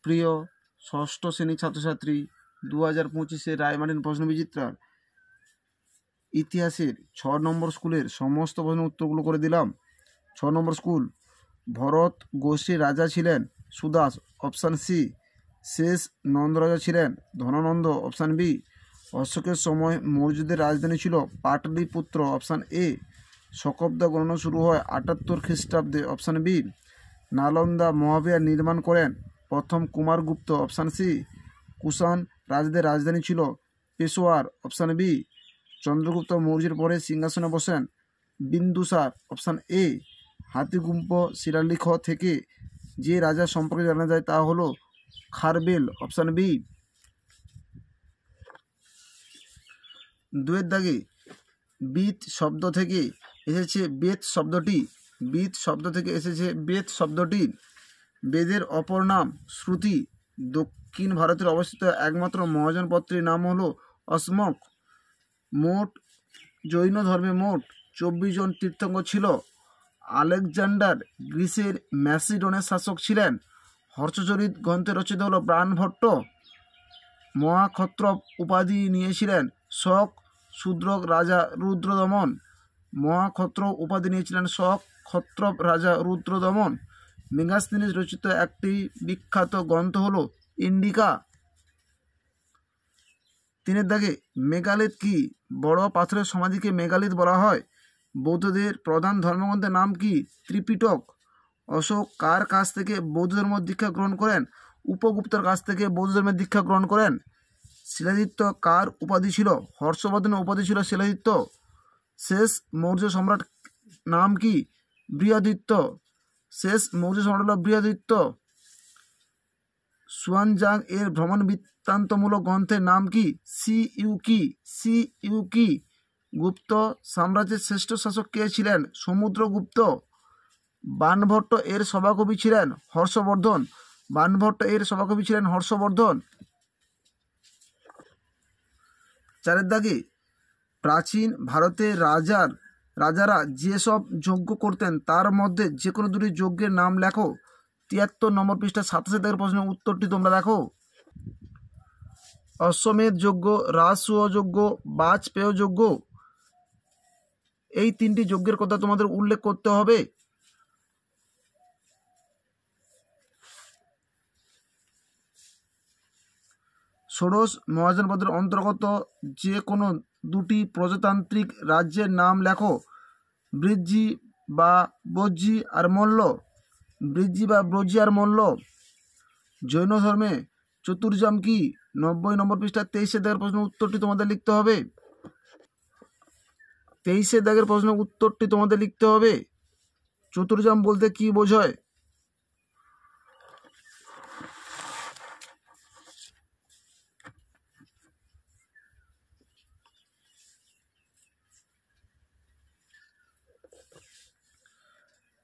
প্রিয় ষষ্ঠ শ্রেণীর ছাত্রছাত্রী, 2025-এর রায়মার্টিন প্রশ্ন বিচিত্রার ইতিহাসের 6 নম্বর স্কুলের সমস্ত প্রশ্নের উত্তরগুলো করে দিলাম। 6 নম্বর স্কুল, ভরত গোষ্ঠীর রাজা ছিলেন সুদাস, অপশান সি। শেষ নন্দ রাজা ছিলেন ধনানন্দ, অপশান বি। অশোকের সময় মৌর্যদের রাজধানী ছিল পাটলিপুত্র, অপশান এ। শকাব্দ গণনা শুরু হয় 78 খ্রিস্টাব্দে, অপশান বি। নালন্দা মহাবিহার নির্মাণ করেন প্রথম কুমারগুপ্ত, অপশান সি। কুষাণ রাজাদের রাজধানী ছিল পেশোয়ার, অপশান বি। চন্দ্রগুপ্ত মৌর্যের পরে সিংহাসনে বসেন বিন্দুসার, অপশান এ। হাতিগুম্ফ শিলালেখ থেকে যে রাজা সম্পর্কে জানা যায় তা হলো খারবেল, অপশান বি। 2 এর দাগে বিদ শব্দ থেকে এসেছে বেদ শব্দটি। বিদ শব্দ থেকে এসেছে বেদ শব্দটি। বেদের অপর নাম শ্রুতি। দক্ষিণ ভারতের অবস্থিত একমাত্র মহাযান পত্রের নাম হলো অস্মক। মোট জৈন ধর্মে মোট 24 জন তীর্থঙ্কর ছিল। আলেকজান্ডার গ্রিসের ম্যাসিডনের শাসক ছিলেন। হর্ষচরিত গ্রন্থে রচিত হলো প্রাণভট্ট। মহাক্ষত্রপ উপাধি নিয়েছিলেন শক শূদ্রক রাজা রুদ্রদমন। মহাক্ষত্র উপাধি নিয়েছিলেন শক ক্ষত্রপ রাজা রুদ্রদমন। মেগাস্তিনিস রচিত একটি বিখ্যাত গ্রন্থ হলো ইন্ডিকা। 3 এর দাগে মেগালিথ কি? বড় পাথরের সমাধিকে মেগালিথ বলা হয়। বৌদ্ধদের প্রধান ধর্মগ্রন্থের নাম কি? ত্রিপিটক। অশোক কার কাছ থেকে বৌদ্ধ ধর্ম দীক্ষা গ্রহণ করেন? উপগুপ্তর কাছ থেকে বৌদ্ধ ধর্মের দীক্ষা গ্রহণ করেন। শিলাদিত্য কার উপাধি ছিল? হর্ষবর্ধনের উপাধি ছিল শিলাদিত্য। শেষ মৌর্য সম্রাট নাম কি? বৃহদিত্য। শেষ মৌর্য সম্রাট হল বৃহদিত্য। সুয়ানজাং এর ভ্রমণ বৃত্তান্তমূলক গ্রন্থের নাম কি? সি ইউকি। গুপ্ত সাম্রাজ্যের শ্রেষ্ঠ শাসক কে ছিলেন? সমুদ্রগুপ্ত। বাণভট্ট এর সভাকবি ছিলেন হর্ষবর্ধন। 4 এর দাগে প্রাচীন ভারতের রাজারা যেসব যজ্ঞ করতেন তার মধ্যে যে কোনো দুটি যজ্ঞের নাম লেখো। 73 নম্বর পৃষ্ঠা 27 দাগের প্রশ্নের উত্তরটি তোমরা দেখো। অশ্বমেধ যজ্ঞ, রাজসূয় যজ্ঞ, বাজপেয় যজ্ঞ, এই 3টি যজ্ঞের কথা তোমাদের উল্লেখ করতে হবে। ষোড়শ মহাযানপদের অন্তর্গত যে কোনো দুটি প্রজাতান্ত্রিক রাজ্যের নাম লেখো। বৃজ্জি বা ব্রজি আর মল্ল। জৈন ধর্মে চতুর্জাম কি? 90 নম্বর পৃষ্ঠা 23 দাগের প্রশ্নের উত্তরটি তোমাদের লিখতে হবে। 23 দাগের প্রশ্নের উত্তরটি তোমাদের লিখতে হবে। চতুর্জাম বলতে কি বোঝায়?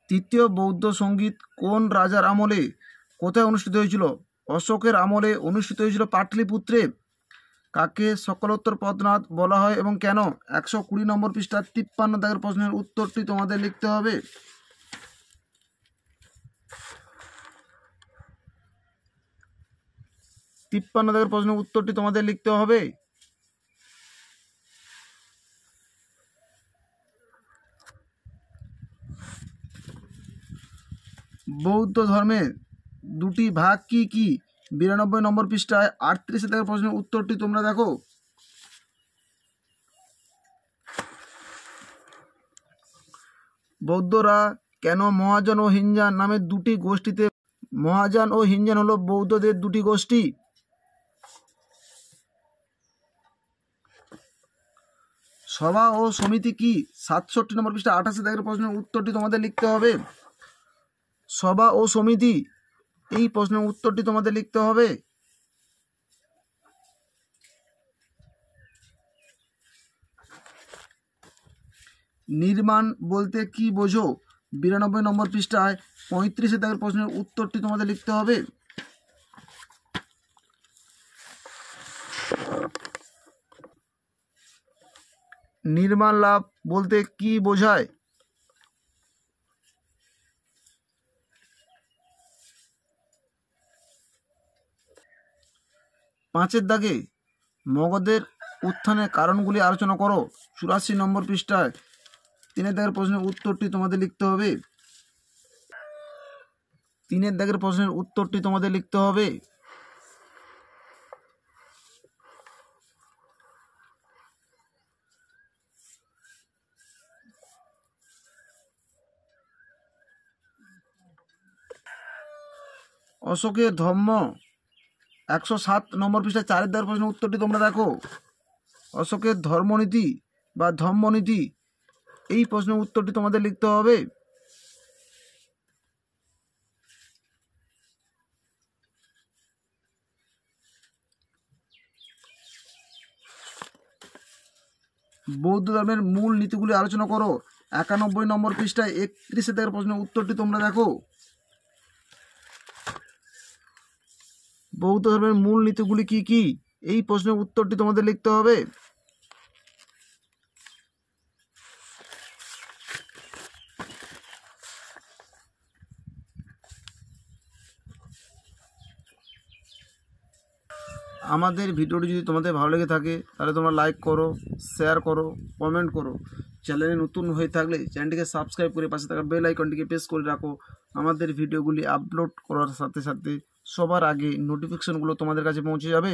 তৃতীয় বৌদ্ধ সঙ্গীত কোন রাজার আমলে কোথায় অনুষ্ঠিত হয়েছিল? অশোকের আমলে অনুষ্ঠিত হয়েছিল পাটলিপুত্রে। কাকে সকলোত্তর পদ্মনাথ বলা হয় এবং কেন? 120 নম্বর পৃষ্ঠা 53 দাগের প্রশ্নের উত্তরটি তোমাদের লিখতে হবে। 53 দাগের প্রশ্নের উত্তরটি তোমাদের লিখতে হবে। বৌদ্ধ ধর্মের দুটি ভাগ কি কি? 92 নম্বর পৃষ্ঠায় 38 দাগের প্রশ্নের উত্তরটি তোমরা দেখো। বৌদ্ধরা কেন মহাযান ও হিনযান নামে দুটি গোষ্ঠীতে? মহাযান ও হিনযান হলো বৌদ্ধদের দুটি গোষ্ঠী। সভা ও সমিতি কি? 67 নম্বর পৃষ্ঠা 88 দাগের প্রশ্নের উত্তরটি তোমাদের লিখতে হবে। সভা ও সমিতি, এই প্রশ্নের উত্তরটি তোমাদের লিখতে হবে। নির্মাণ বলতে কি বোঝো? 92 নম্বর পৃষ্ঠায় 35 দাগের প্রশ্নের উত্তরটি তোমাদের লিখতে হবে। নির্মাণ লাভ বলতে কি বোঝায়? 5 দাগে মগধের উত্থানের কারণগুলি আলোচনা করো। 84 নম্বর পৃষ্ঠায় 3 দাগের প্রশ্নের উত্তরটি তোমাদের লিখতে হবে। 3 দাগের প্রশ্নের উত্তরটি তোমাদের লিখতে হবে। অশোকের ধর্ম 107 নম্বর পৃষ্ঠায় 4 দাগের প্রশ্নের উত্তরটি তোমরা দেখো। অশোকের ধর্মনীতি বা ধম্মনীতি, এই প্রশ্নের উত্তরটি তোমাদের লিখতে হবে। বৌদ্ধ ধর্মের মূল নীতিগুলি আলোচনা করো। 91 নম্বর পৃষ্ঠায় 31 দাগের প্রশ্নের উত্তরটি তোমরা দেখো। বৌদ্ধ ধর্মের মূল নীতিগুলি কি কি, এই প্রশ্নের উত্তরটি তোমাদের লিখতে হবে। আমাদের ভিডিওটি যদি তোমাদের ভালো লেগে থাকে তাহলে তোমরা লাইক করো, শেয়ার করো, কমেন্ট করো। চ্যানেলে নতুন হয়ে থাকলে চ্যানেলটিকে সাবস্ক্রাইব করে পাশে থাকা বেল আইকনটিকে প্রেস করে রাখো। আমাদের ভিডিওগুলি আপলোড করার সাথে সাথে সবার আগে নোটিফিকেশনগুলো তোমাদের কাছে পৌঁছে যাবে।